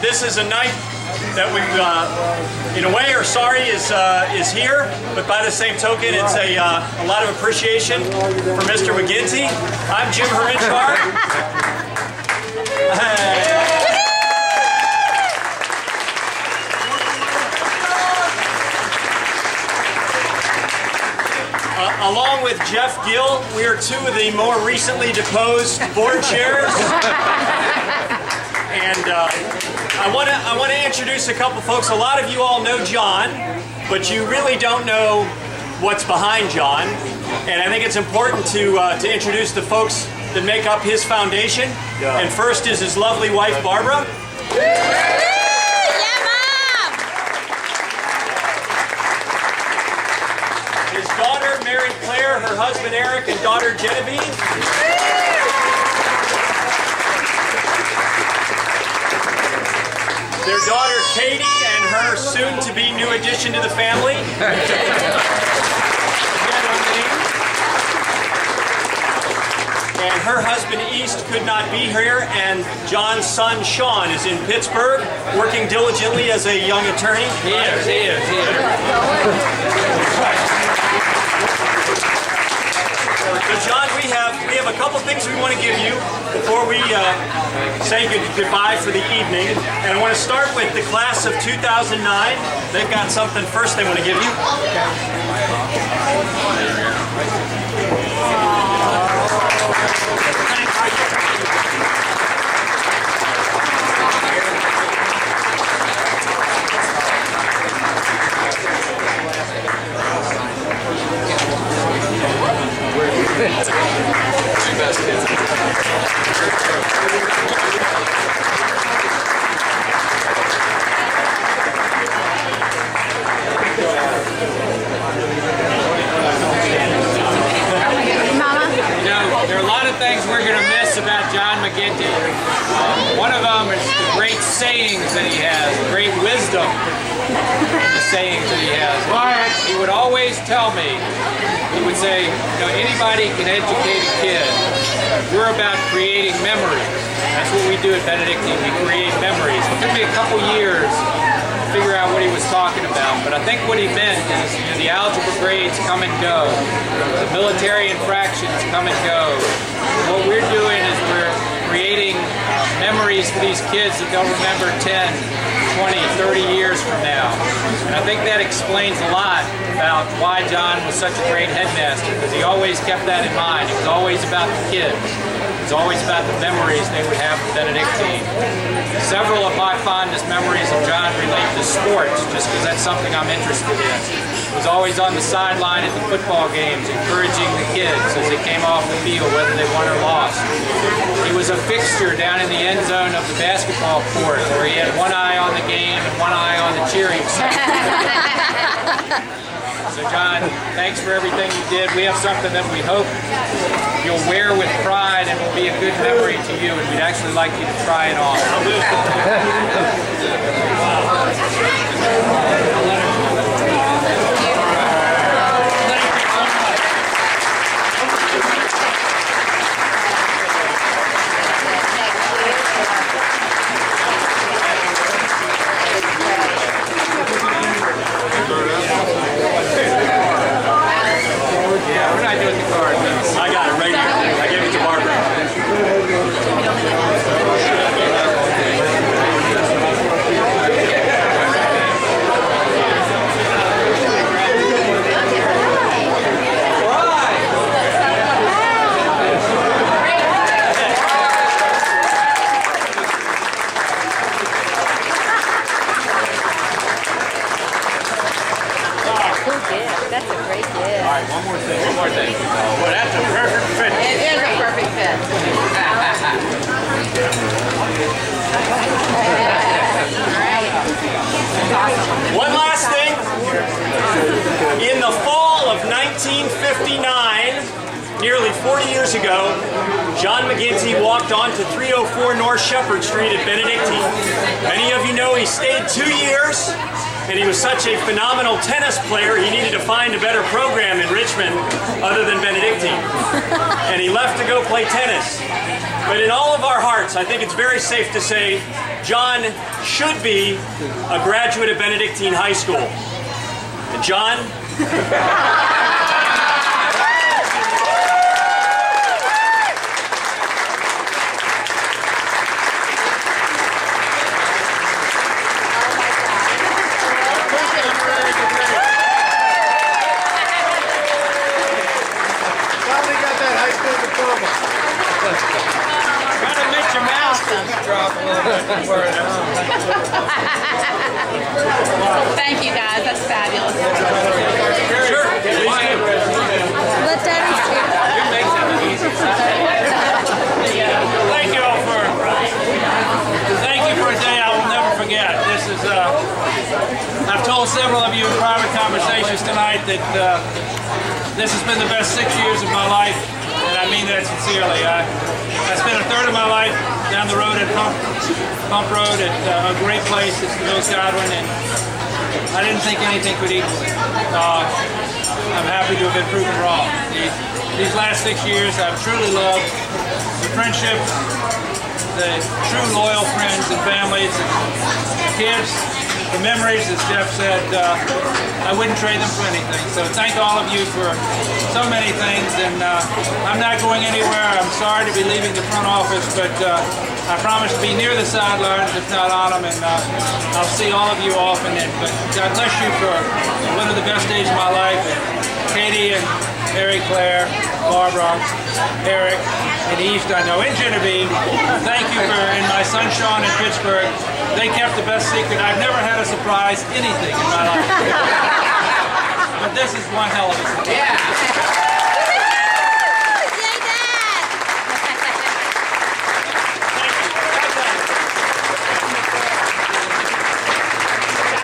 This is a night that we, in a way, are sorry is here, but by the same token, it's a lot of appreciation for Mr. McGinty. I'm Jim Harenchar. Along with Jeff Gill, we are two of the more recently deposed board chairs. And I want to introduce a couple folks. A lot of you all know John, but you really don't know what's behind John. And I think it's important to introduce the folks that make up his foundation. Yeah. And first is his lovely wife, Barbara. His daughter, Mary Claire, her husband, Eric, and daughter, Genevieve. Their daughter, Katie, and her soon-to-be new addition to the family. And her husband, East, could not be here, and John's son, Sean, is in Pittsburgh, working diligently as a young attorney. He is. So John, we have a couple things we want to give you before we say goodbye for the evening. And I want to start with the class of 2009. They've got something first they want to give you. There are a lot of things we're going to miss about John McGinty. One of them is the great sayings that he has, the great wisdom in the sayings that he has. He would always tell me, he would say, anybody can educate a kid. We're about creating memories. That's what we do at Benedictine. We create memories. It took me a couple years to figure out what he was talking about, but I think what he meant is the algebra grades come and go. The military infractions come and go. What we're doing is we're creating memories for these kids that they'll remember 10, 20, 30 years from now. And I think that explains a lot about why John was such a great headmaster, because he always kept that in mind. It was always about the kids. It was always about the memories they would have with Benedictine. Several of my fondest memories of John relate to sports, just because that's something I'm interested in. He was always on the sideline at the football games, encouraging the kids as they came off the field, whether they won or lost. He was a fixture down in the end zone of the basketball court, where he had one eye on the game and one eye on the cheering section. So John, thanks for everything you did. We have something that we hope you'll wear with pride and will be a good memory to you, and we'd actually like you to try it on. What did I do with the card? I got it right here. I gave it to Barbara. That's a great gift. All right, one more thing. Well, that's a perfect fit. It is a perfect fit. One last thing. In the fall of 1959, nearly 40 years ago, John McGinty walked onto 304 North Shepherd Street at Benedictine. Many of you know he stayed 2 years. and he was such a phenomenal tennis player, he needed to find a better program in Richmond other than Benedictine. And he left to go play tennis. But in all of our hearts, I think it's very safe to say John should be a graduate of Benedictine High School. And John, Try to make your mouth drop a little bit before it Thank you guys, that's fabulous. Sure. Let Daddy speak. You make that easy. Thank you for a day I will never forget. This is, I've told several of you in private conversations tonight that this has been the best 6 years of my life, and I mean that sincerely. I spent a third of my life down the road at Pump Road at a great place, it's the Mills Godwin, and I didn't think anything could equal it. I'm happy to have been proven wrong. These last 6 years I've truly loved the friendship, the true loyal friends and families, and kids, the memories, as Jeff said, I wouldn't trade them for anything. So thank all of you for so many things, and I'm not going anywhere. I'm sorry to be leaving the front office, but I promise to be near the sidelines, if not on them, and I'll see all of you often. But God bless you for one of the best days of my life. And Katie and Mary Claire, Barbara, Eric, and East, I know, and Genevieve, thank you for, and my son Sean in Pittsburgh. They kept the best secret. I've never had a surprise anything in my life. But this is one hell of a surprise. Yeah.